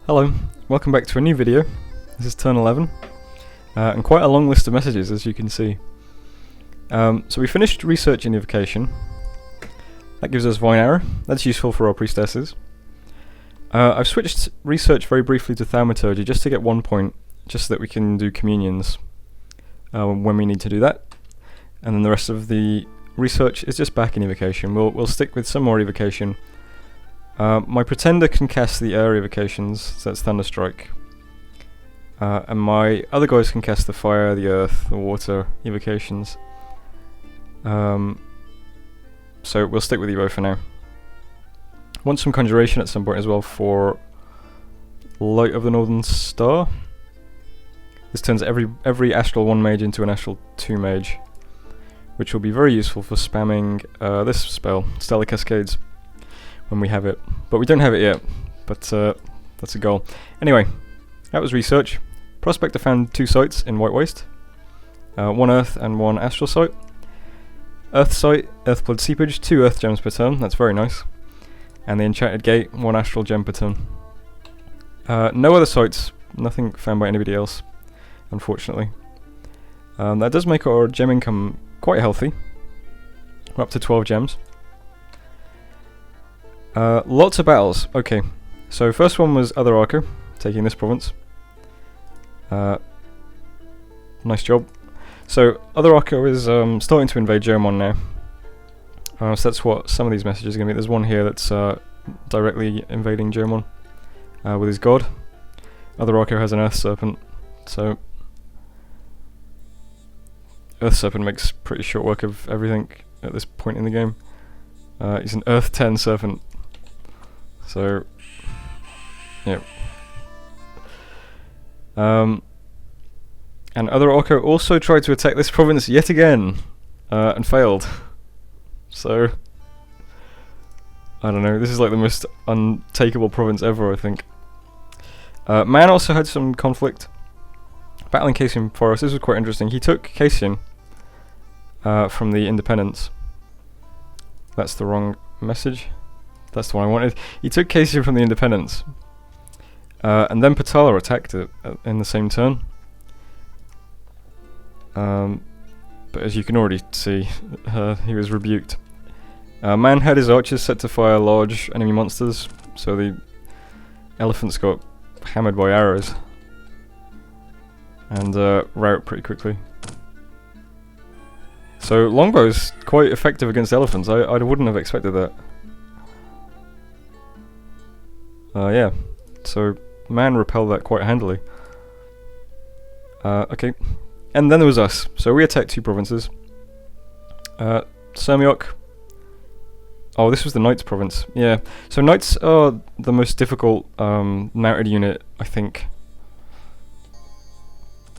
Hello, welcome back to a new video. This is turn 11, and quite a long list of messages, as you can see. So we finished researching evocation. That gives us Vine Arrow. That's useful for our priestesses. I've switched research very briefly to thaumaturgy just to get 1 point, just so that we can do communions when we need to do that. And then the rest of the research is just back in evocation. We'll stick with some more evocation. My pretender can cast the air evocations, so that's Thunderstrike. And my other guys can cast the fire, the earth, the water evocations. So we'll stick with Evo for now. Want some conjuration at some point as well for Light of the Northern Star. This turns every Astral 1 mage into an Astral 2 mage, which will be very useful for spamming this spell, Stellar Cascades, when we have it. But we don't have it yet, but that's a goal. Anyway, that was research. Prospector found 2 sites in White Waste. 1 Earth and 1 Astral site. Earth site, Earthblood Seepage, 2 Earth gems per turn, that's very nice. And the Enchanted Gate, 1 Astral gem per turn. No other sites, nothing found by anybody else, unfortunately. That does make our gem income quite healthy. We're up to 12 gems. Lots of battles. Okay, so first one was Other Arco, taking this province. Nice job. So Other Arco is starting to invade Jomon now. So that's what some of these messages are going to be. There's one here that's directly invading Jomon with his god. Other Arco has an Earth Serpent, so Earth Serpent makes pretty short work of everything at this point in the game. He's an Earth 10 Serpent. So, yeah. And Other Arco also tried to attack this province yet again, and failed. So, I don't know, this is like the most untakeable province ever, I think. Man also had some conflict. Battling Cassian Forest, this was quite interesting. He took Cassian from the Independents. That's the wrong message. That's the one I wanted. He took Cassian from the Independents. And then Patala attacked it in the same turn. But as you can already see, he was rebuked. Man had his archers set to fire large enemy monsters, so the elephants got hammered by arrows. And rout pretty quickly. So longbow's quite effective against elephants. I wouldn't have expected that. Yeah, so man repelled that quite handily. Okay, and then there was us. So we attacked 2 provinces. Sermiok. Oh, this was the Knights province. Yeah, so Knights are the most difficult mounted unit, I think.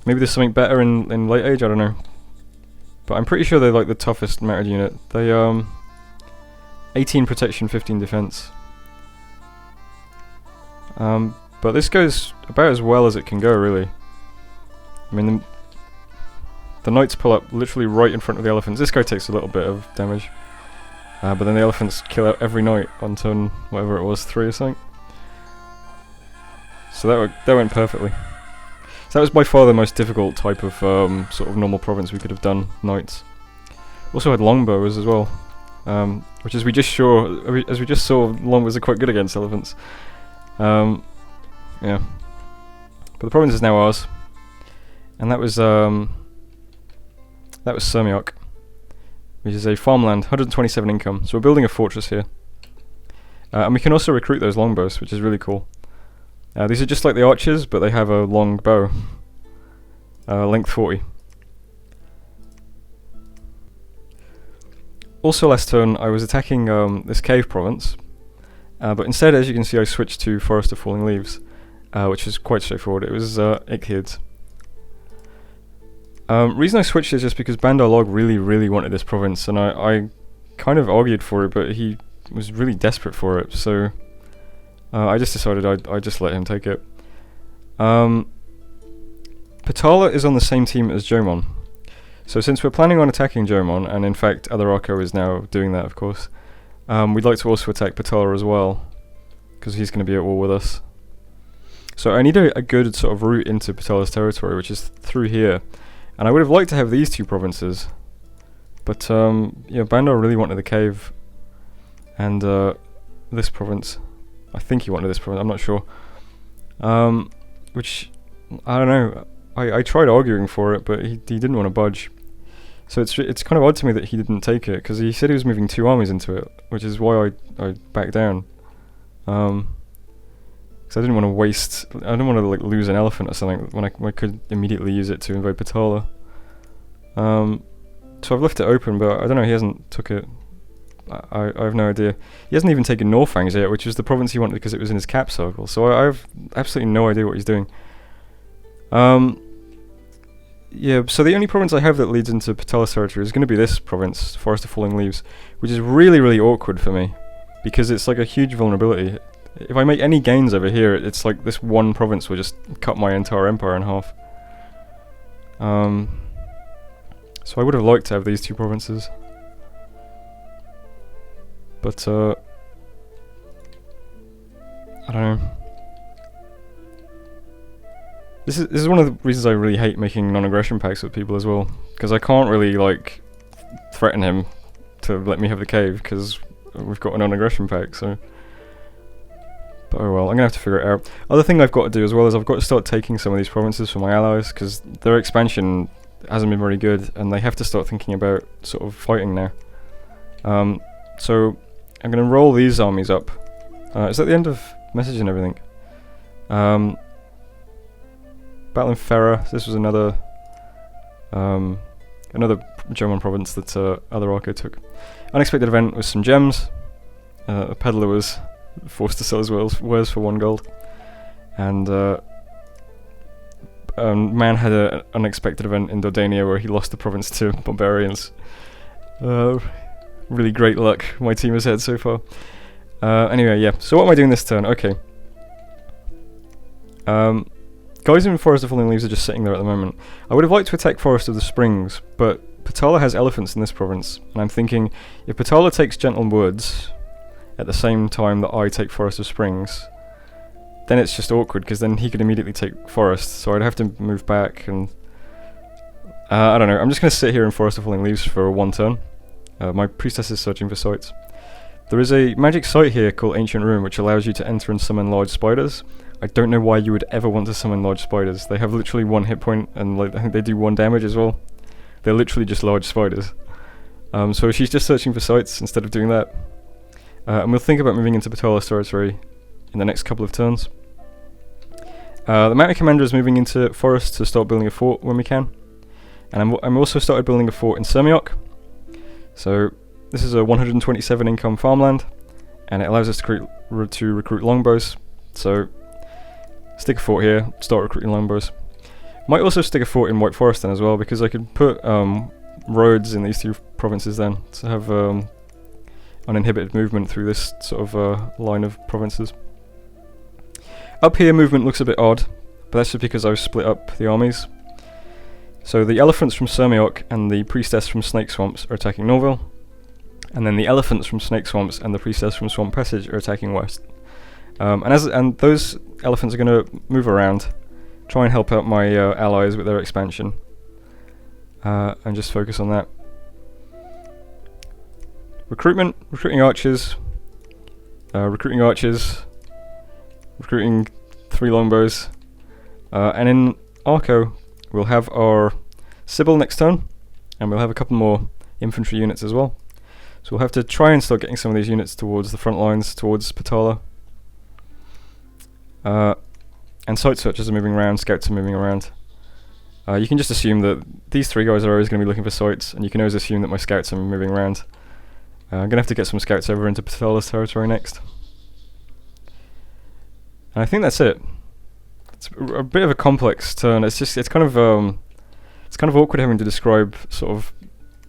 Maybe there's something better in Late Age, I don't know. But I'm pretty sure they're like the toughest mounted unit. They 18 protection, 15 defense. But this goes about as well as it can go, really. I mean, the Knights pull up literally right in front of the elephants. This guy takes a little bit of damage. But then the elephants kill out every Knight on turn, whatever it was, 3 or something. So that went perfectly. So that was by far the most difficult type of sort of normal province we could have done, Knights. Also had longbows as well, which as we just saw, longbows are quite good against elephants. Yeah. But the province is now ours, and that was Sermiok, which is a farmland, 127 income. So we're building a fortress here, and we can also recruit those longbows, which is really cool. These are just like the archers, but they have a long bow, length 40. Also last turn I was attacking this cave province, but instead, as you can see, I switched to Forest of Falling Leaves, which is quite straightforward. It was Ichthyds. Reason I switched is just because Bandar really wanted this province, and I kind of argued for it, but he was really desperate for it, so I just decided I'd just let him take it. Patala is on the same team as Jomon. So since we're planning on attacking Jomon, and in fact Other Arco is now doing that, of course, we'd like to also attack Patala as well, because he's going to be at war with us. So I need a good sort of route into Patala's territory, which is through here. And I would have liked to have these two provinces. But, yeah, Bandar really wanted the cave. And, this province. I think he wanted this province, I'm not sure. Which, I don't know. I tried arguing for it, but he didn't want to budge. So it's kind of odd to me that he didn't take it, because he said he was moving 2 armies into it, which is why I backed down. Because I didn't want to waste... I didn't want to like lose an elephant or something when I could immediately use it to invade Patala. So I've left it open, but I don't know, he hasn't took it. I have no idea. He hasn't even taken Northangs yet, which was the province he wanted because it was in his cap circle. So I have absolutely no idea what he's doing. Yeah, so the only province I have that leads into Patala's territory is going to be this province, Forest of Falling Leaves, which is really, really awkward for me, because it's like a huge vulnerability. If I make any gains over here, it's like this one province will just cut my entire empire in half. So I would have liked to have these 2 provinces. But, I don't know. This is one of the reasons I really hate making non-aggression pacts with people as well, because I can't really like threaten him to let me have the cave because we've got a non-aggression pact. So, but oh well, I'm gonna have to figure it out. Other thing I've got to do as well is I've got to start taking some of these provinces for my allies, because their expansion hasn't been very good, and they have to start thinking about sort of fighting now. So I'm gonna roll these armies up. Is that the end of message and everything? Battle in Ferra. This was another Jomon province that other Arco took. Unexpected event with some gems. A peddler was forced to sell his wares for 1 gold, and man had an unexpected event in Dordania where he lost the province to barbarians. Really great luck my team has had so far. Anyway, yeah. So what am I doing this turn? Okay. Guys in Forest of Falling Leaves are just sitting there at the moment. I would have liked to attack Forest of the Springs, but Patala has elephants in this province, and I'm thinking, if Patala takes Gentle Woods at the same time that I take Forest of Springs, then it's just awkward, because then he could immediately take Forest, so I'd have to move back, and... I don't know, I'm just going to sit here in Forest of Falling Leaves for 1 turn. My priestess is searching for sites. There is a magic site here called Ancient Room, which allows you to enter and summon large spiders. I don't know why you would ever want to summon large spiders. They have literally 1 hit point, and like I think they do 1 damage as well. They're literally just large spiders. So she's just searching for sites instead of doing that. And we'll think about moving into Patala's territory in the next couple of turns. The Mountain Commander is moving into Forest to start building a fort when we can. And I'm also started building a fort in Semiok. So this is a 127 income farmland, and it allows us to recruit longbows. So stick a fort here, start recruiting longbows. Might also stick a fort in White Forest then as well, because I could put roads in these 2 provinces then to have uninhibited movement through this sort of line of provinces. Up here movement looks a bit odd, but that's just because I've split up the armies. So the elephants from Semiok and the priestess from Snake Swamps are attacking Norville, and then the elephants from Snake Swamps and the priestess from Swamp Passage are attacking west. And those elephants are going to move around, try and help out my allies with their expansion, and just focus on that. Recruiting archers, recruiting 3 longbows, and in Arco we'll have our Sybil next turn, and we'll have a couple more infantry units as well. So we'll have to try and start getting some of these units towards the front lines, towards Patala. And site searchers are moving around, scouts are moving around. You can just assume that these 3 guys are always going to be looking for sites, and you can always assume that my scouts are moving around. I'm going to have to get some scouts over into Patala's territory next. And I think that's it. It's a bit of a complex turn. It's kind of awkward having to describe sort of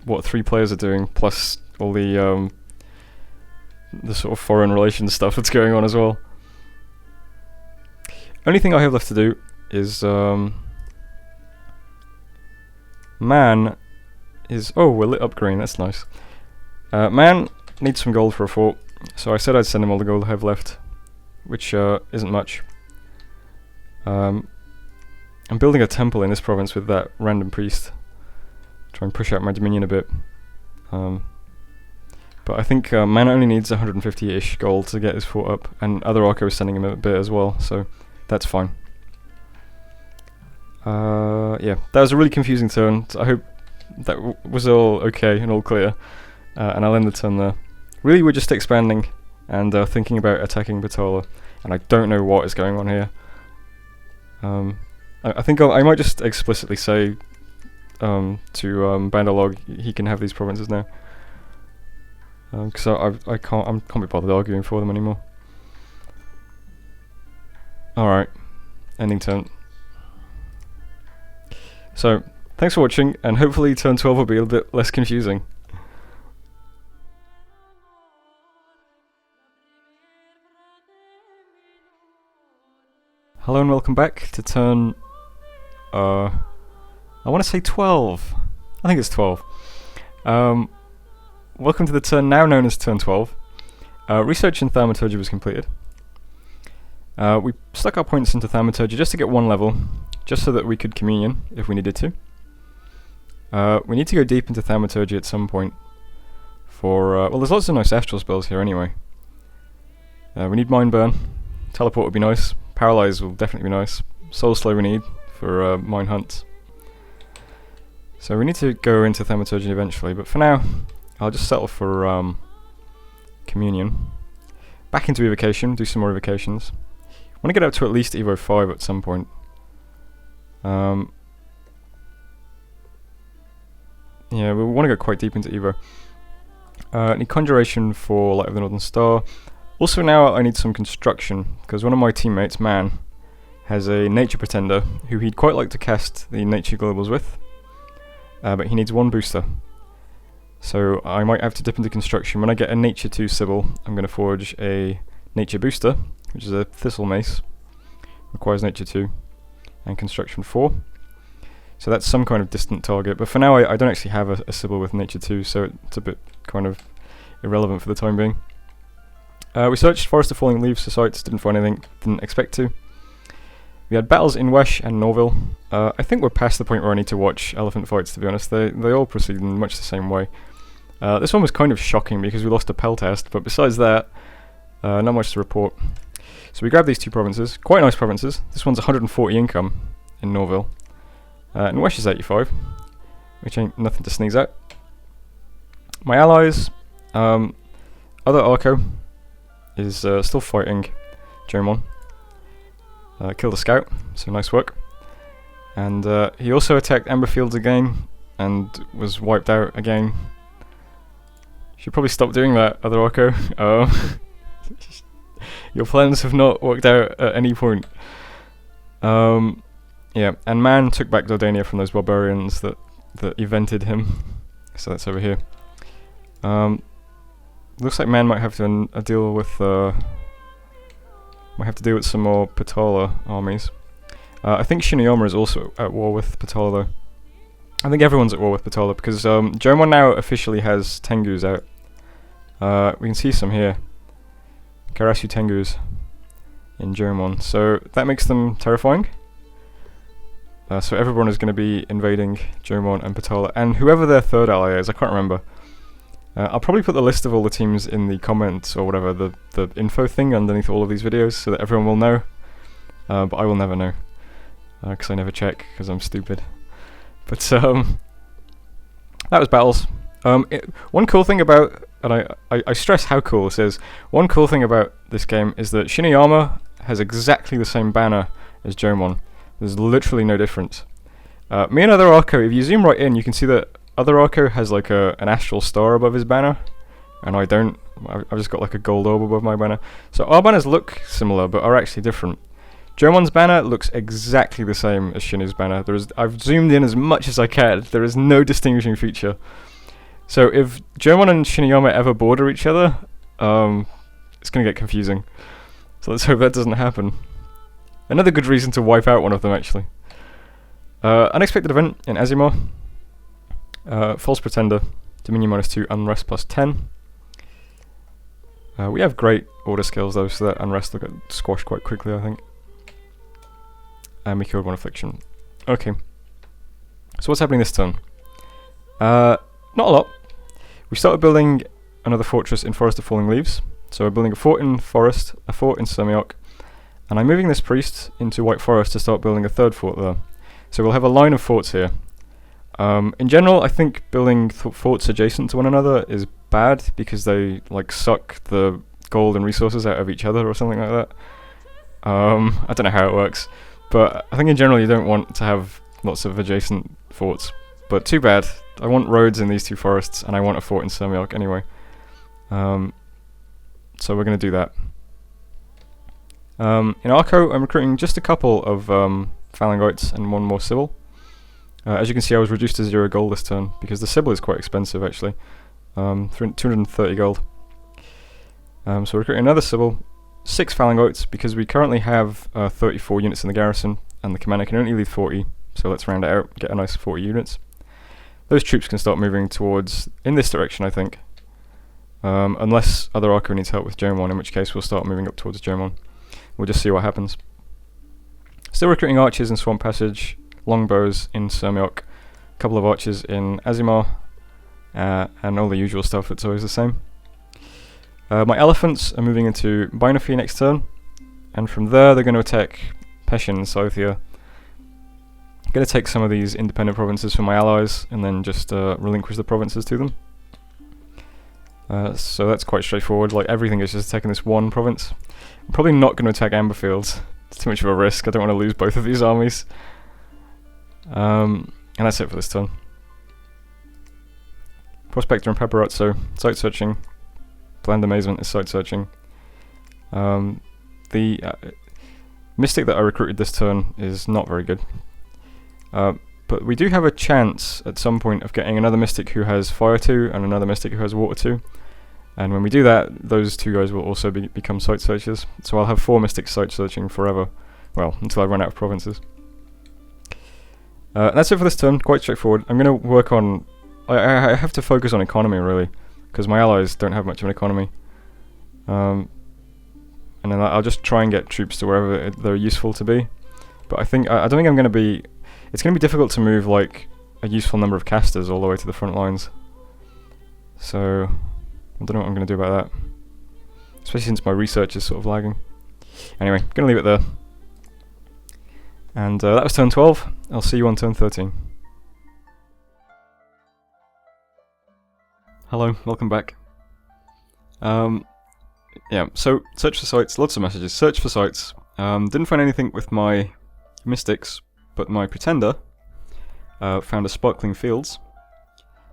what 3 players are doing, plus all the sort of foreign relations stuff that's going on as well. Only thing I have left to do is man is we're lit up green. That's nice. Man needs some gold for a fort, so I said I'd send him all the gold I have left, which isn't much. I'm building a temple in this province with that random priest. Try and push out my dominion a bit. But I think man only needs 150-ish gold to get his fort up, and other Arco is sending him a bit as well, so that's fine. Yeah, that was a really confusing turn. So I hope that was all okay and all clear. And I'll end the turn there. Really, we're just expanding and thinking about attacking Patala, and I don't know what is going on here. I think I might just explicitly say to Bandar he can have these provinces now. Because I can't be bothered arguing for them anymore. Alright, ending turn. So, thanks for watching, and hopefully turn 12 will be a bit less confusing. Hello and welcome back to turn... I want to say 12. I think it's 12. Welcome to the turn now known as turn 12. Research in Thaumaturgy was completed. We stuck our points into Thaumaturgy just to get one level, just so that we could communion if we needed to. We need to go deep into Thaumaturgy at some point for... well, there's lots of nice astral spells here anyway. We need Mind Burn. Teleport would be nice. Paralyze will definitely be nice. Soul Slow we need for Mind Hunts. So we need to go into Thaumaturgy eventually, but for now, I'll just settle for communion. Back into evocation, do some more evocations. I want to get up to at least Evo 5 at some point. Yeah, we want to go quite deep into Evo. Need Conjuration for Light of the Northern Star. Also now I need some construction, because one of my teammates, Man, has a Nature Pretender who he'd quite like to cast the Nature Globals with. But he needs one booster. So I might have to dip into construction. When I get a Nature 2 Sybil, I'm going to forge a Nature Booster, which is a Thistle Mace. Requires Nature 2 and Construction 4. So that's some kind of distant target. But for now I don't actually have a Sybil with Nature 2, so it's a bit kind of irrelevant for the time being. We searched Forest of Falling Leaves for sites, didn't find anything, didn't expect to. We had battles in Wesh and Norville. I think we're past the point where I need to watch elephant fights, to be honest. They all proceed in much the same way. This one was kind of shocking because we lost a Pell test, but besides that, not much to report. So we grabbed these two provinces, quite nice provinces. This one's 140 income in Norville. And Wesh is 85, which ain't nothing to sneeze at. My allies, other Arco is still fighting Jomon. Killed a scout, so nice work. And he also attacked Amberfields again and was wiped out again. Should probably stop doing that, other Arco. Your plans have not worked out at any point. Yeah, and Man took back Dardania from those barbarians that evented him. So that's over here. Looks like Man might have to deal with might have to deal with some more Patala armies. I think Shinuyama is also at war with Patala though. I think everyone's at war with Patala because Jomon now officially has Tengus out. We can see some here. Karasu Tengus in Jomon. So that makes them terrifying. So everyone is going to be invading Jomon and Patala, and whoever their third ally is, I can't remember. I'll probably put the list of all the teams in the comments or whatever, the info thing underneath all of these videos so that everyone will know. But I will never know, because I never check, because I'm stupid. But that was battles. One cool thing about, and I stress how cool this is, one cool thing about this game is that Shinuyama has exactly the same banner as Jomon. There's literally no difference. Me and other Arco, if you zoom right in, you can see that other Arco has like an astral star above his banner, and I don't. I've just got like a gold orb above my banner. So our banners look similar, but are actually different. Jomon's banner looks exactly the same as Shinu's banner. I've zoomed in as much as I can. There is no distinguishing feature. So if Jomon and Shinuyama ever border each other, it's going to get confusing. So let's hope that doesn't happen. Another good reason to wipe out one of them, actually. Unexpected event in Azimar. False Pretender, Dominion -2, Unrest +10. We have great order skills though, so that Unrest will get squashed quite quickly, I think. and we killed 1 affliction. Okay. So what's happening this turn? Not a lot. We started building another fortress in Forest of Falling Leaves. So we're building a fort in Forest, a fort in Semioc, and I'm moving this priest into White Forest to start building a 3rd fort there. So we'll have a line of forts here. In general, I think building forts adjacent to one another is bad because they like suck the gold and resources out of each other or something like that. I don't know how it works, but I think in general you don't want to have lots of adjacent forts. But too bad. I want roads in these 2 forests, and I want a fort in Semioc anyway. So we're going to do that. In Arco, I'm recruiting just a couple of Phalangoites and 1 more Sibyl. As you can see, I was reduced to 0 gold this turn, because the Sibyl is quite expensive actually. 230 gold. So we're recruiting another Sibyl, 6 Phalangoites, because we currently have 34 units in the garrison, and the commander can only lead 40, so let's round it out, get a nice 40 units. Those troops can start moving towards, in this direction I think. Unless other Arco needs help with Jomon, in which case we'll start moving up towards Jomon. We'll just see what happens. Still recruiting archers in Swamp Passage, longbows in Semioc, a couple of archers in Azimar, and all the usual stuff that's always the same. My elephants are moving into Binofi next turn, and from there they're going to attack Peshin and Scythia. I'm going to take some of these independent provinces from my allies, and then just relinquish the provinces to them. So that's quite straightforward, like everything is just attacking this 1 province. I'm probably not going to attack Amberfields, it's too much of a risk, I don't want to lose both of these armies. And that's it for this turn. Prospector and Paparazzo, site searching. Bland Amazement is site searching. The Mystic that I recruited this turn is not very good. But we do have a chance at some point of getting another Mystic who has Fire 2 and another Mystic who has Water 2. And when we do that, those 2 guys will also become site searchers. So I'll have 4 Mystics site searching forever. Well, until I run out of provinces. That's it for this turn, quite straightforward. I'm going to work on... I have to focus on economy really, because my allies don't have much of an economy. And then I'll just try and get troops to wherever they're useful to be. But I don't think I'm going to be... It's going to be difficult to move like a useful number of casters all the way to the front lines. So I don't know what I'm going to do about that. Especially since my research is sort of lagging. Anyway, I'm going to leave it there. And that was turn 12. I'll see you on turn 13. Hello, welcome back. Yeah, so search for sites, lots of messages. Search for sites. Didn't find anything with my mystics, but my pretender found a sparkling fields.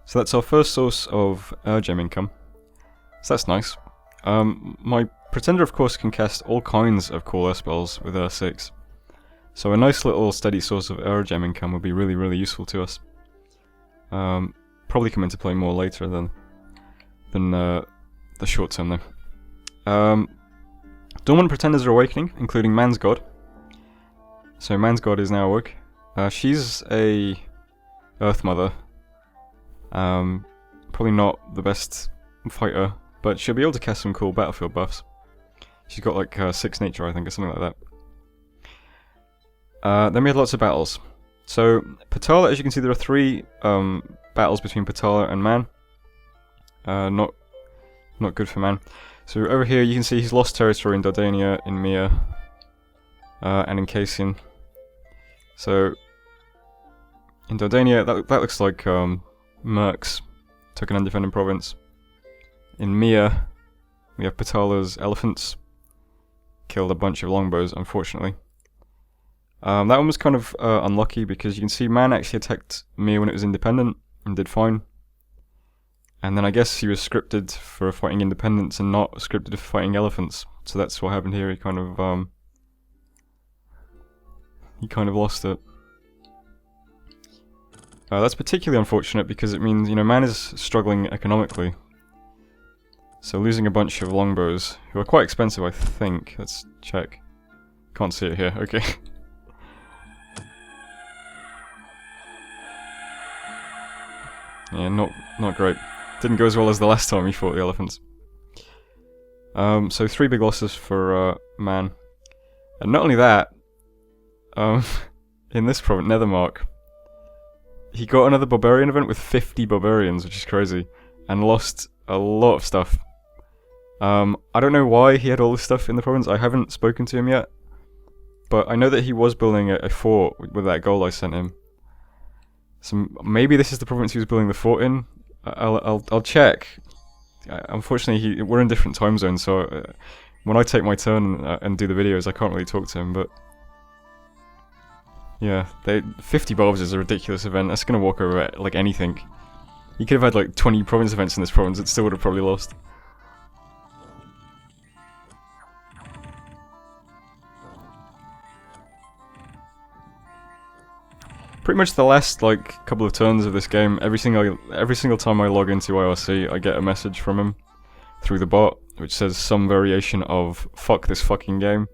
So that's our first source of gem income. So that's nice. My pretender, of course, can cast all kinds of cool spells with 6. So a nice little steady source of gem income would be really, really useful to us. Probably come into play more later than the short term though. Dormant pretenders are awakening, including Man's God. So Man's God is now awoke. She's a Earth Mother. Probably not the best fighter, but she'll be able to cast some cool battlefield buffs. She's got like 6 nature, I think, or something like that. Then we had lots of battles. So Patala, as you can see, there are 3 battles between Patala and Man. Not good for Man. So over here you can see he's lost territory in Dardania, in Mia, and in Cassian. So in Dardania, that looks like Mercs took an undefended province. In Mia, we have Patala's elephants killed a bunch of longbows, unfortunately. That one was kind of unlucky because you can see Man actually attacked Mia when it was independent and did fine. And then I guess he was scripted for fighting independents and not scripted for fighting elephants. So that's what happened here. He kind of lost it. That's particularly unfortunate because it means, you know, Man is struggling economically. So losing a bunch of longbows, who are quite expensive, I think. Let's check. Can't see it here. Okay. Yeah, not great. Didn't go as well as the last time he fought the elephants. So 3 big losses for Man. And not only that, in this province, Nethermark, he got another barbarian event with 50 barbarians, which is crazy, and lost a lot of stuff. I don't know why he had all this stuff in the province. I haven't spoken to him yet, but I know that he was building a fort with that gold I sent him. So maybe this is the province he was building the fort in. I'll check. Unfortunately, we're in different time zones, so when I take my turn and do the videos, I can't really talk to him. But yeah, 50 barbs is a ridiculous event. That's gonna walk over like anything. He could have had like 20 province events in this province. It still would have probably lost. Pretty much the last like couple of turns of this game, every single time I log into IRC, I get a message from him through the bot, which says some variation of "fuck this fucking game."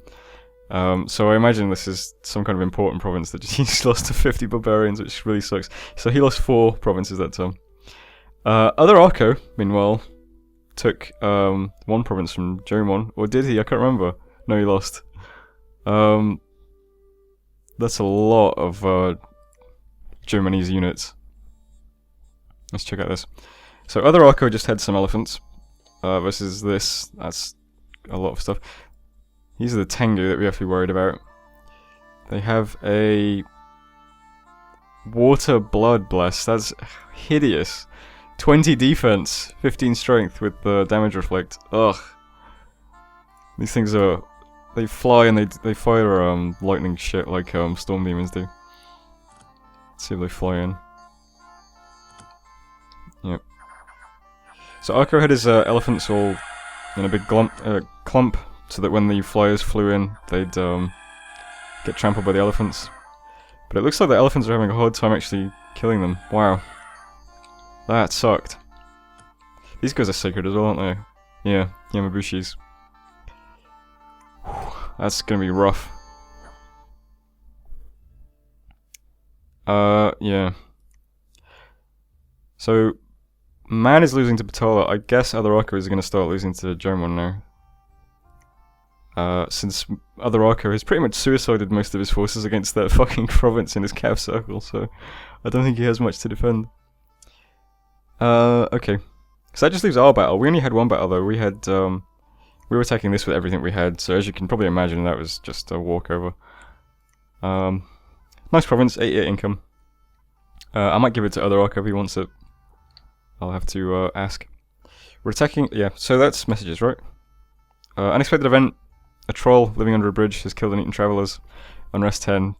So I imagine this is some kind of important province that he's lost to 50 barbarians, which really sucks. So he lost 4 provinces that time. Other Arco, meanwhile, took 1 province from Jomon, or did he? I can't remember. No, he lost. That's a lot of Germany's units. Let's check out this. So other Arco just had some elephants versus this. That's a lot of stuff. These are the Tengu that we have to be worried about. They have a Water Blood Bless. That's hideous. 20 defense, 15 strength with the damage reflect. Ugh. These things are... They fly and they fire lightning shit like storm demons do. Let's see if they fly in. Yep. So Arco had his elephants all in a big clump, so that when the flyers flew in, they'd get trampled by the elephants. But it looks like the elephants are having a hard time actually killing them. Wow. That sucked. These guys are sacred as well, aren't they? Yeah, Yamabushis. That's gonna be rough. Yeah. So, Man is losing to Patala. I guess other Arco is gonna start losing to Jomon now. Since other Arco has pretty much suicided most of his forces against that fucking province in his Gath circle, so I don't think he has much to defend. Okay. So that just leaves our battle. We only had 1 battle though. We had, we were attacking this with everything we had, so as you can probably imagine, that was just a walkover. Nice province, 88 income. I might give it to other Arco if he wants it. I'll have to ask. We're attacking, yeah, so that's messages, right? Unexpected event, a troll living under a bridge has killed and eaten travelers. Unrest 10,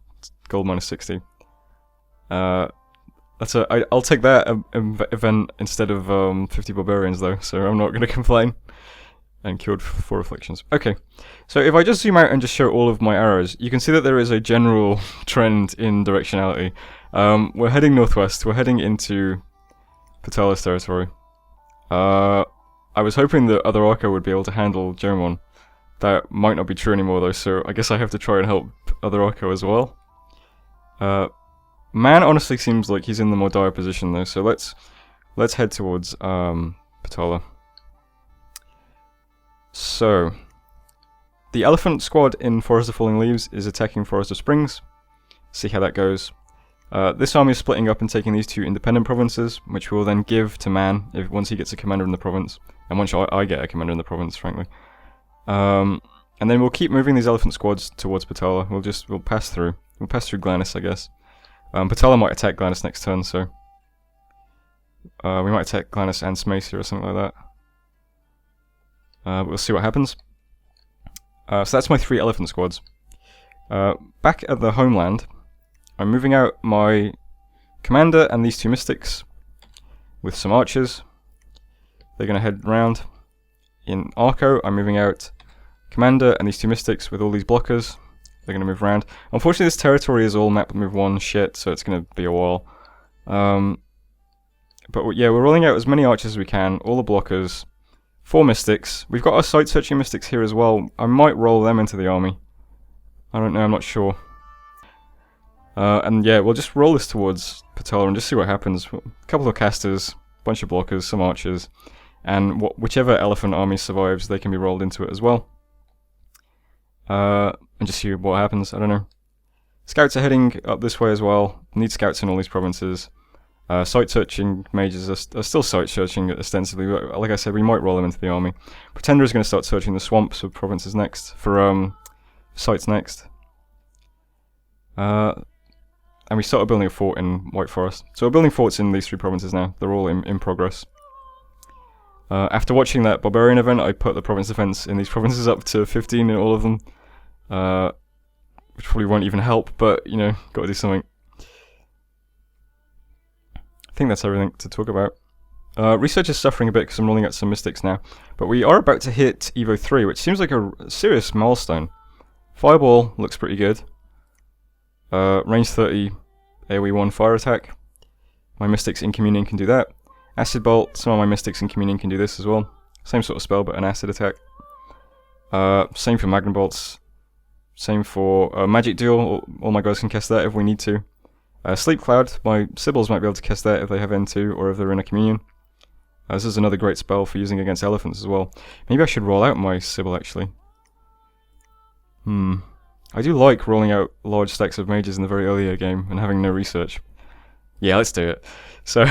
gold minus 60. I'll take that event instead of 50 barbarians though, so I'm not going to complain. And cured 4 afflictions. Okay, so if I just zoom out and just show all of my arrows, you can see that there is a general trend in directionality. We're heading northwest, we're heading into Patala's territory. I was hoping that other Arco would be able to handle Jomon. That might not be true anymore though, so I guess I have to try and help other Arco as well. Man honestly seems like he's in the more dire position though, so let's head towards Patala. So, the elephant squad in Forest of Falling Leaves is attacking Forest of Springs. See how that goes. This army is splitting up and taking these 2 independent provinces, which we will then give to Man once he gets a commander in the province, and once I get a commander in the province, frankly. And then we'll keep moving these elephant squads towards Patala. We'll pass through. We'll pass through Glanis, I guess. Patala might attack Glanis next turn, so we might attack Glanis and Smacia or something like that. We'll see what happens. So that's my 3 elephant squads. Back at the homeland, I'm moving out my commander and these 2 mystics with some archers. They're going to head round. In Arco, I'm moving out commander and these 2 mystics with all these blockers. They're going to move around. Unfortunately, this territory is all map move 1 shit, so it's going to be a while. But yeah, we're rolling out as many archers as we can, all the blockers. 4 mystics. We've got our site-searching mystics here as well. I might roll them into the army. I don't know, I'm not sure. And yeah, we'll just roll this towards Patala and just see what happens. A couple of casters, bunch of blockers, some archers, and whichever elephant army survives, they can be rolled into it as well. And just see what happens, I don't know. Scouts are heading up this way as well. Need scouts in all these provinces. Site searching mages are still site searching ostensibly, but like I said, we might roll them into the army. Pretender is going to start searching the swamps for provinces next, for sites next. And we started building a fort in White Forest. So we're building forts in these 3 provinces now. They're all in progress. After watching that barbarian event, I put the province defense in these provinces up to 15 in all of them. Which probably won't even help, but, you know, gotta do something. I think that's everything to talk about. Research is suffering a bit because I'm rolling out some mystics now, but we are about to hit Evo 3, which seems like a serious milestone. Fireball looks pretty good. Range 30, AoE 1 fire attack. My mystics in communion can do that. Acid bolt, some of my mystics in communion can do this as well. Same sort of spell, but an acid attack. Same for magna bolts. Same for magic duel, all my guys can cast that if we need to. Sleep Cloud, my Sibyls might be able to cast that if they have N2 or if they're in a communion. This is another great spell for using against elephants as well. Maybe I should roll out my Sibyl actually. I do like rolling out large stacks of mages in the very earlier game and having no research. Yeah, let's do it. So,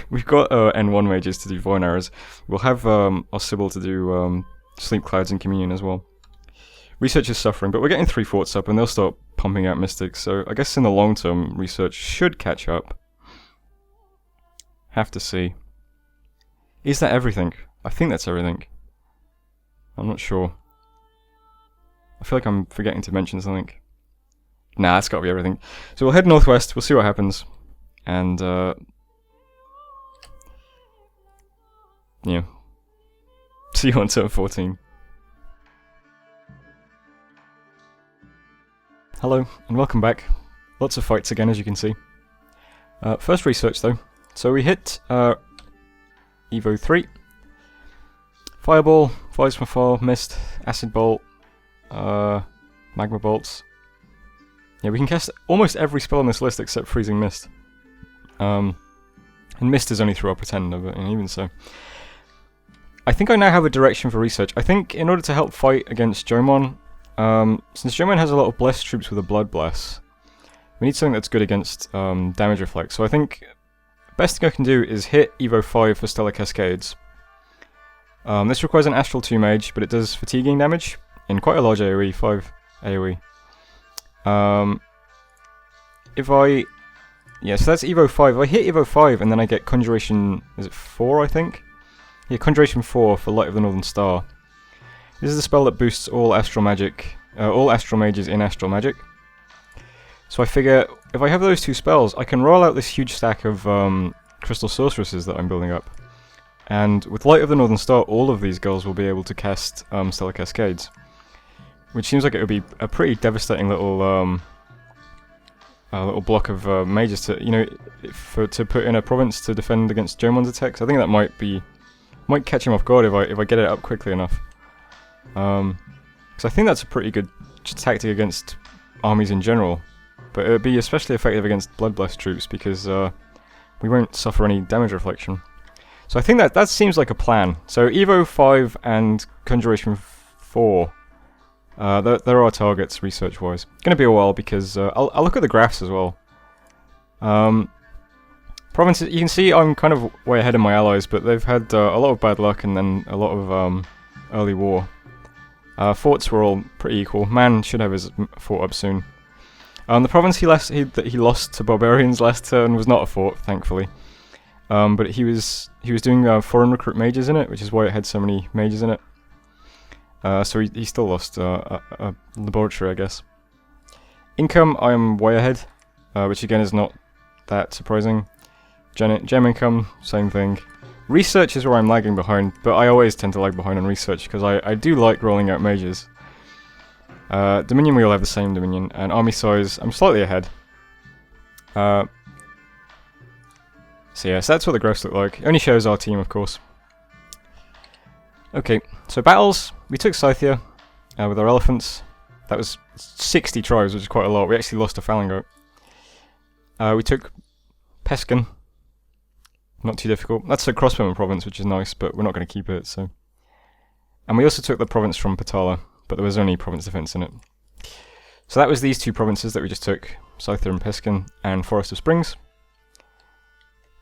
we've got N1 mages to do Void Arrows. We'll have our Sibyl to do Sleep Clouds and Communion as well. Research is suffering, but we're getting 3 forts up and they'll start pumping out mystics, so I guess in the long term, research should catch up. Have to see. Is that everything? I think that's everything. I'm not sure. I feel like I'm forgetting to mention something. Nah, that's gotta be everything. So we'll head northwest, we'll see what happens. And, yeah. See you on turn 14. Hello, and welcome back. Lots of fights again, as you can see. First research, though. So we hit Evo 3. Fireball, Fires from Far, Mist, Acid Bolt, Magma Bolts. Yeah, we can cast almost every spell on this list except Freezing Mist. And Mist is only through our Pretender, but even so. I think I now have a direction for research. I think in order to help fight against Jomon, since Jomon has a lot of blessed troops with a Blood Bless, we need something that's good against damage reflect. So I think the best thing I can do is hit Evo 5 for Stellar Cascades. This requires an Astral 2 Mage, but it does fatiguing damage in quite a large AoE, 5 AoE. Yeah, so that's Evo 5. If I hit Evo 5 and then I get Conjuration, is it 4 I think? Yeah, Conjuration 4 for Light of the Northern Star. This is a spell that boosts all Astral Magic, all Astral Mages in Astral Magic. So I figure, if I have those 2 spells, I can roll out this huge stack of Crystal Sorceresses that I'm building up. And with Light of the Northern Star, all of these girls will be able to cast Stellar Cascades. Which seems like it would be a pretty devastating little little block of mages to, you know, to put in a province to defend against Jomon's attacks. I think that might catch him off guard if I get it up quickly enough. Because I think that's a pretty good tactic against armies in general, but it would be especially effective against Blood Blessed troops because we won't suffer any damage reflection. So I think that seems like a plan. So Evo 5 and Conjuration 4. There are targets, research-wise. Gonna be a while because I'll look at the graphs as well. Provinces, you can see I'm kind of way ahead of my allies, but they've had a lot of bad luck and then a lot of early war. Forts were all pretty equal. Man should have his fort up soon. The province he lost to barbarians last turn was not a fort, thankfully. But he was doing foreign recruit mages in it, which is why it had so many mages in it. So he still lost a laboratory, I guess. Income, I am way ahead, which again is not that surprising. Gem income, same thing. Research is where I'm lagging behind, but I always tend to lag behind on research because I do like rolling out mages. Dominion, we all have the same Dominion, and army size, I'm slightly ahead. So yeah, so that's what the graphs look like. It only shows our team, of course. Okay, so battles, we took Scythia with our elephants. That was 60 tribes, which is quite a lot. We actually lost a Phalangote. We took Pescan. Not too difficult. That's a crossbowman province, which is nice, but we're not going to keep it, so... And we also took the province from Patala, but there was only province defense in it. So that was these two provinces that we just took, Scyther and Piskin, and Forest of Springs.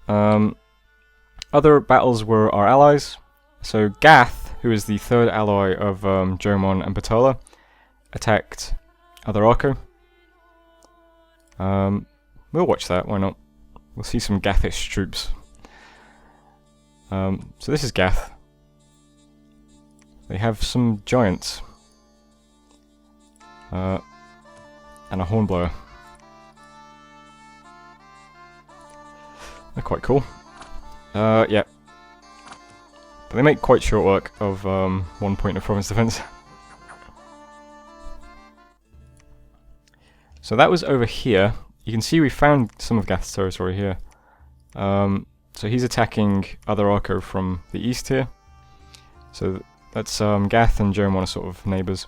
Other battles were our allies. So Gath, who is the third ally of Jomon and Patala, attacked other Arco. We'll watch that, why not? We'll see some Gathish troops. So this is Gath. They have some giants. And a hornblower. They're quite cool. Yeah. But they make quite short work of 1 point of province defense. So that was over here. You can see we found some of Gath's territory here. So he's attacking other Arco from the east here. So that's Gath and Jomon are sort of neighbours.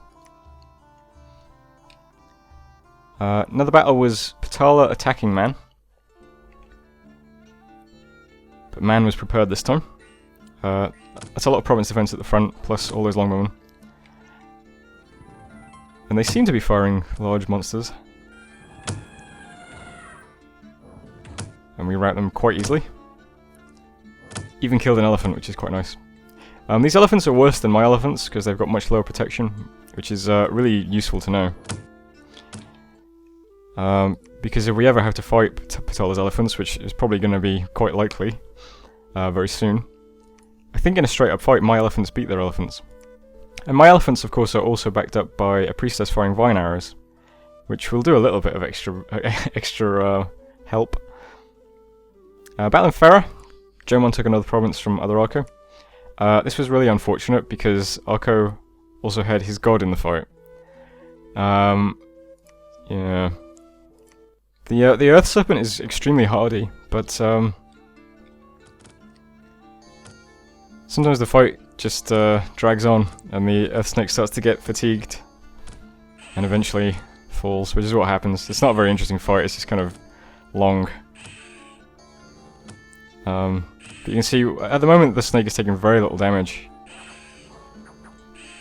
Another battle was Patala attacking Man. But Man was prepared this time. That's a lot of province defense at the front, plus all those longbowmen. And they seem to be firing large monsters. And we rout them quite easily. Even killed an elephant, which is quite nice. These elephants are worse than my elephants, because they've got much lower protection, which is really useful to know. Because if we ever have to fight Patala's elephants, which is probably going to be quite likely very soon, I think in a straight up fight my elephants beat their elephants. And my elephants of course are also backed up by a priestess firing vine arrows, which will do a little bit of extra help. Battle in Ferra, Jomon took another province from other Arco. This was really unfortunate because Arco also had his god in the fight. Yeah. The Earth Serpent is extremely hardy, but sometimes the fight just drags on, and the Earth Snake starts to get fatigued, and eventually falls, which is what happens. It's not a very interesting fight, it's just kind of long. But you can see, at the moment the snake is taking very little damage.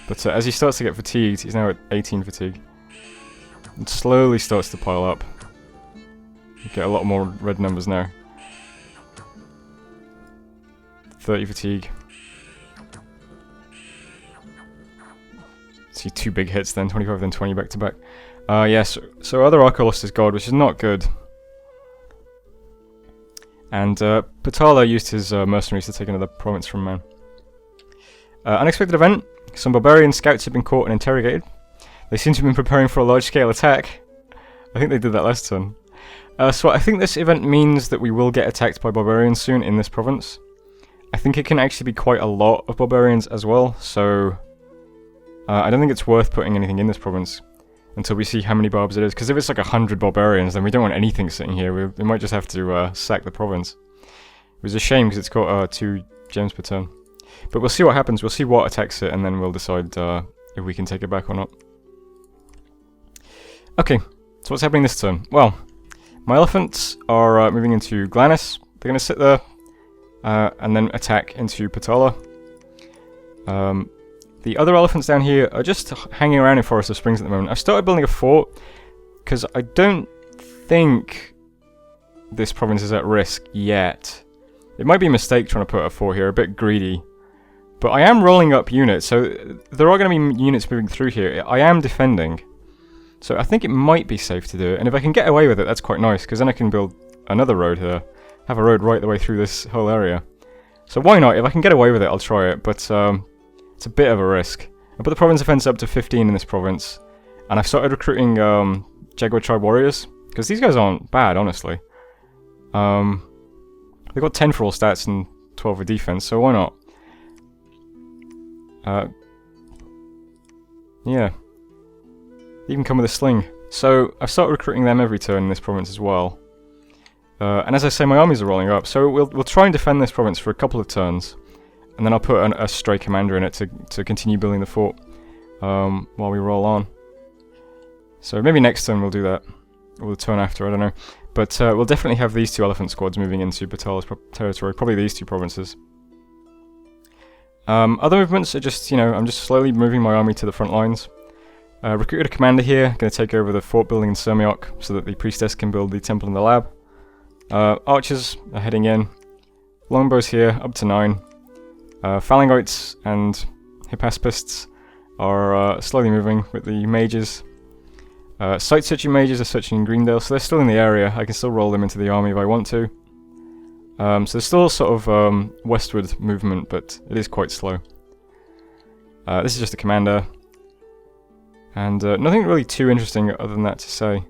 But as he starts to get fatigued, he's now at 18 fatigue. It slowly starts to pile up. You get a lot more red numbers now. 30 fatigue. See 2 big hits then, 25 then 20 back to back. Yes, so other Arco lost his god, which is not good. And Patala used his mercenaries to take another province from Man. Unexpected event. Some barbarian scouts have been caught and interrogated. They seem to have been preparing for a large-scale attack. I think they did that last turn. So I think this event means that we will get attacked by barbarians soon in this province. I think it can actually be quite a lot of barbarians as well, so I don't think it's worth putting anything in this province until we see how many barbs it is, because if it's like 100 barbarians, then we don't want anything sitting here. We might just have to sack the province. It was a shame because it's got 2 gems per turn. But we'll see what happens. We'll see what attacks it, and then we'll decide if we can take it back or not. Okay, so what's happening this turn? Well, my elephants are moving into Glanis. They're going to sit there and then attack into Patala. The other elephants down here are just hanging around in Forest of Springs at the moment. I've started building a fort because I don't think this province is at risk yet. It might be a mistake trying to put a fort here, a bit greedy. But I am rolling up units, so there are going to be units moving through here. I am defending. So I think it might be safe to do it. And if I can get away with it, that's quite nice, because then I can build another road here. Have a road right the way through this whole area. So why not? If I can get away with it, I'll try it. But it's a bit of a risk. I put the province defense up to 15 in this province. And I've started recruiting Jaguar Tribe warriors. Because these guys aren't bad, honestly. They've got 10 for all stats and 12 for defense, so why not? Yeah. They even come with a sling. So I've started recruiting them every turn in this province as well. And as I say, my armies are rolling up, so we'll try and defend this province for a couple of turns. And then I'll put a stray commander in it to continue building the fort while we roll on. So maybe next turn we'll do that. Or the turn after, I don't know. But we'll definitely have these 2 elephant squads moving into Patala's territory, probably these 2 provinces. Other movements are just, I'm just slowly moving my army to the front lines. Recruited a commander here, going to take over the fort building in Semiok so that the priestess can build the temple in the lab. Archers are heading in. Longbows here, up to 9. Phalangoites and Hippaspists are slowly moving with the mages. Sight searching mages are searching in Greendale, so they're still in the area. I can still roll them into the army if I want to. So there's still sort of westward movement, but it is quite slow. This is just a commander. And nothing really too interesting other than that to say.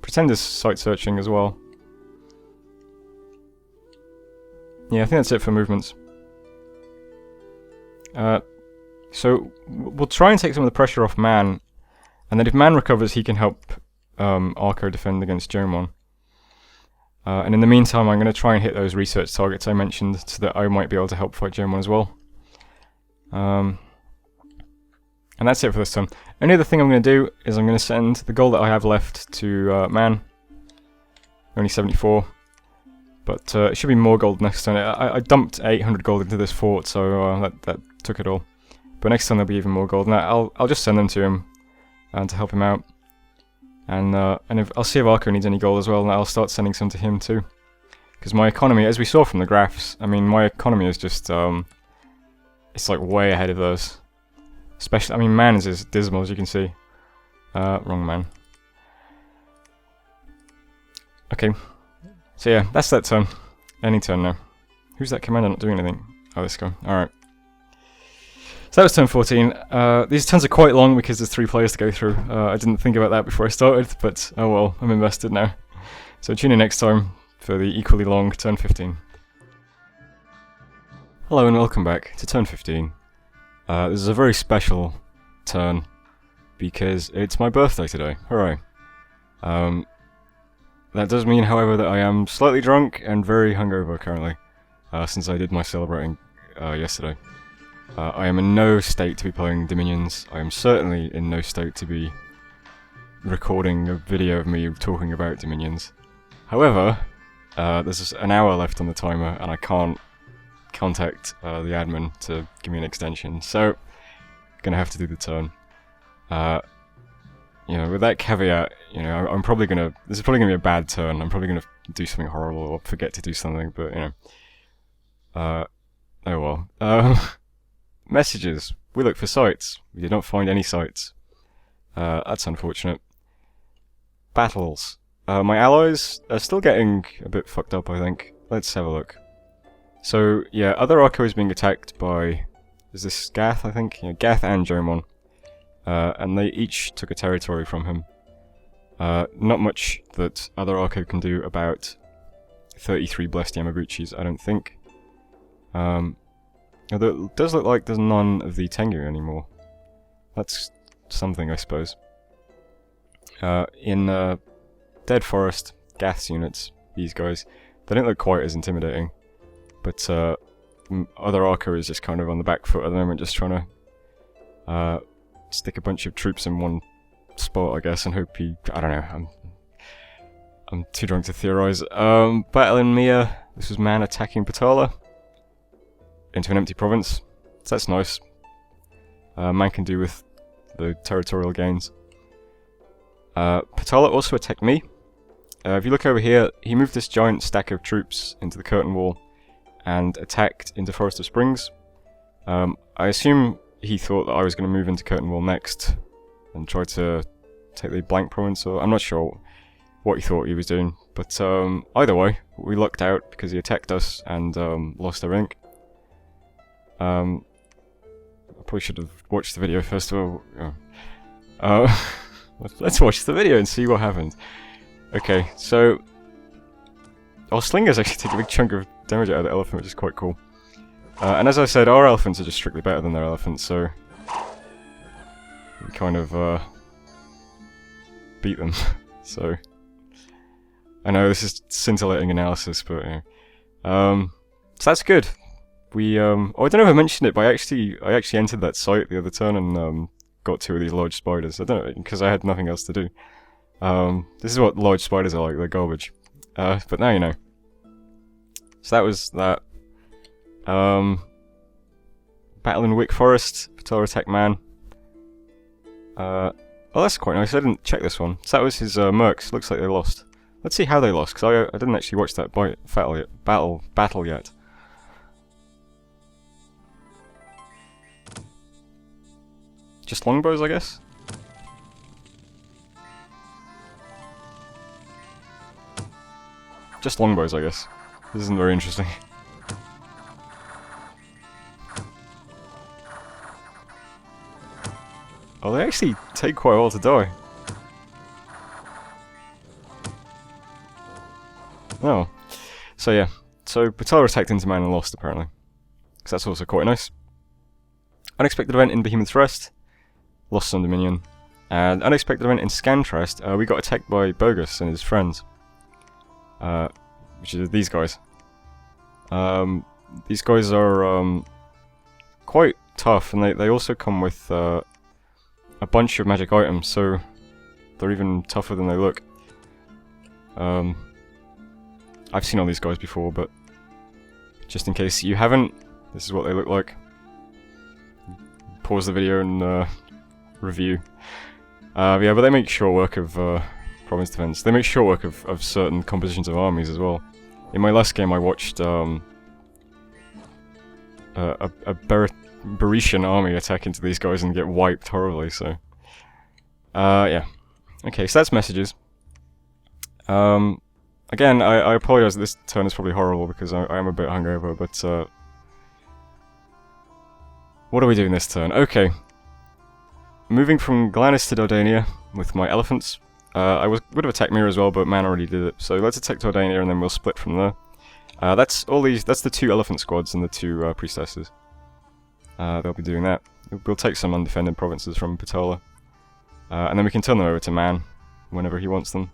Pretender's sight searching as well. Yeah, I think that's it for movements. So we'll try and take some of the pressure off Man, and then if Man recovers, he can help Arco defend against Jomon. And in the meantime, I'm going to try and hit those research targets I mentioned, so that I might be able to help fight Jomon as well. And that's it for this turn. Only other thing I'm going to do is I'm going to send the gold that I have left to Man. Only 74. But it should be more gold next turn. I dumped 800 gold into this fort, so that took it all. But next turn there'll be even more gold, and I'll just send them to him to help him out. And I'll see if Arco needs any gold as well, and I'll start sending some to him too. Because my economy, as we saw from the graphs, I mean, my economy is just it's like way ahead of those. Especially, I mean, Man is as dismal as you can see. Wrong man. Okay. So yeah, that's that turn. Any turn now. Who's that commander not doing anything? Oh, this guy. Alright. So that was turn 14. These turns are quite long because there's 3 players to go through. I didn't think about that before I started, but oh well, I'm invested now. So tune in next time for the equally long turn 15. Hello and welcome back to turn 15. This is a very special turn because it's my birthday today. Hooray. That does mean, however, that I am slightly drunk and very hungover currently, since I did my celebrating yesterday. I am in no state to be playing Dominions. I am certainly in no state to be recording a video of me talking about Dominions. However, there's just an hour left on the timer and I can't contact the admin to give me an extension, so I'm gonna have to do the turn. You know, with that caveat, you know, I'm probably gonna. This is probably gonna be a bad turn. I'm probably gonna do something horrible or forget to do something, but you know. Oh well. Messages. We looked for sites. We did not find any sites. That's unfortunate. Battles. My allies are still getting a bit fucked up, I think. Let's have a look. So yeah, other Arco is being attacked by. Is this Gath? I think. Yeah, Gath and Jomon. And they each took a territory from him. Not much that other Arco can do about 33 blessed Yamabuchis, I don't think. Although it does look like there's none of the Tengu anymore. That's something, I suppose. In Dead Forest, Gath's units, these guys, they don't look quite as intimidating. But other Arco is just kind of on the back foot at the moment, just trying to stick a bunch of troops in one spot, I guess, and hope he... I don't know, I'm too drunk to theorize. Battle in Mia, this was Man attacking Patala into an empty province, so that's nice. Man can do with the territorial gains. Patala also attacked me. If you look over here, he moved this giant stack of troops into the curtain wall and attacked into Forest of Springs. I assume he thought that I was going to move into Curtain Wall next and try to take the blank province, or I'm not sure what he thought he was doing, but either way, we lucked out because he attacked us and lost our ink. I probably should have watched the video first of all. Let's watch the video and see what happened. Okay, so our slingers actually take a big chunk of damage out of the elephant, which is quite cool. And as I said, our elephants are just strictly better than their elephants, so we kind of beat them. So I know this is scintillating analysis, but so that's good. We oh, I don't know if I mentioned it, but I actually entered that site the other turn and got 2 of these large spiders. I don't know, because I had nothing else to do. This is what large spiders are like, they're garbage. But now you know. So that was that. Battle in Wick Forest, Patala attack Man. Oh, that's quite nice. I didn't check this one. So that was his mercs. Looks like they lost. Let's see how they lost, because I didn't actually watch that battle yet. Just longbows, I guess? Just longbows, I guess. This isn't very interesting. Oh, they actually take quite a while to die. Oh. So yeah. So Patala attacked into man and lost, apparently. So that's also quite nice. Unexpected event in Behemoth's Rest. Lost some dominion. And unexpected event in Scantrest. We got attacked by Bogarus and his friends. Which is these guys. These guys are quite tough, and they also come with a bunch of magic items, so they're even tougher than they look. I've seen all these guys before, but just in case you haven't, this is what they look like. Pause the video and review. Yeah, but they make short work of province defense. They make short work of certain compositions of armies as well. In my last game I watched a Beretian army attack into these guys and get wiped horribly, so... yeah. Okay, so that's messages. Again, I apologize that this turn is probably horrible because I am a bit hungover, but what are we doing this turn? Okay. Moving from Glanis to Dardania with my elephants. I would have attacked Mira as well, but man already did it. So let's attack Dardania and then we'll split from there. That's the 2 elephant squads and the 2 priestesses. They'll be doing that. We'll take some undefended provinces from Patala. And then we can turn them over to man whenever he wants them.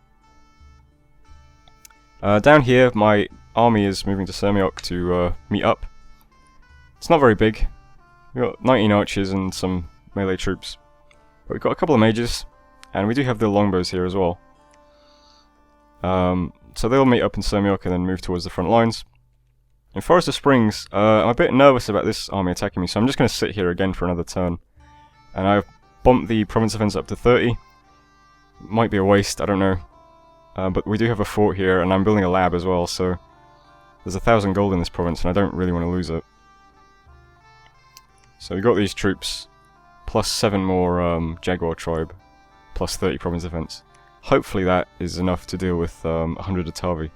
Down here, my army is moving to Sermiok to meet up. It's not very big. We've got 19 archers and some melee troops. But we've got a couple of mages, and we do have the longbows here as well. So they'll meet up in Sermiok and then move towards the front lines. In Forest of Springs, I'm a bit nervous about this army attacking me, so I'm just going to sit here again for another turn. And I've bumped the province defense up to 30. Might be a waste, I don't know. But we do have a fort here, and I'm building a lab as well, so there's 1,000 gold in this province, and I don't really want to lose it. So we got these troops, plus 7 more Jaguar tribe, plus 30 province defense. Hopefully that is enough to deal with 100 Atavi.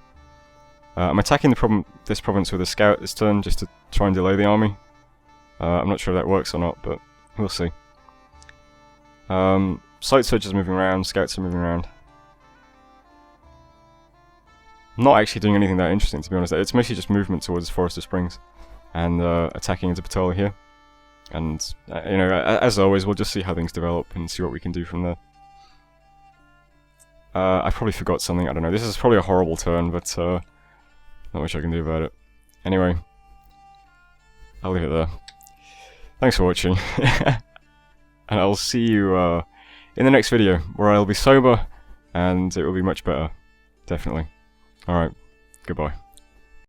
I'm attacking this province with a scout this turn, just to try and delay the army. I'm not sure if that works or not, but we'll see. Site searchers are moving around, scouts are moving around. Not actually doing anything that interesting, to be honest. It's mostly just movement towards Forest of Springs and attacking into Patala here. And you know, as always, we'll just see how things develop and see what we can do from there. I probably forgot something. I don't know. This is probably a horrible turn, but not much I can do about it. Anyway, I'll leave it there. Thanks for watching, and I'll see you in the next video, where I'll be sober and it will be much better, definitely. Alright, goodbye.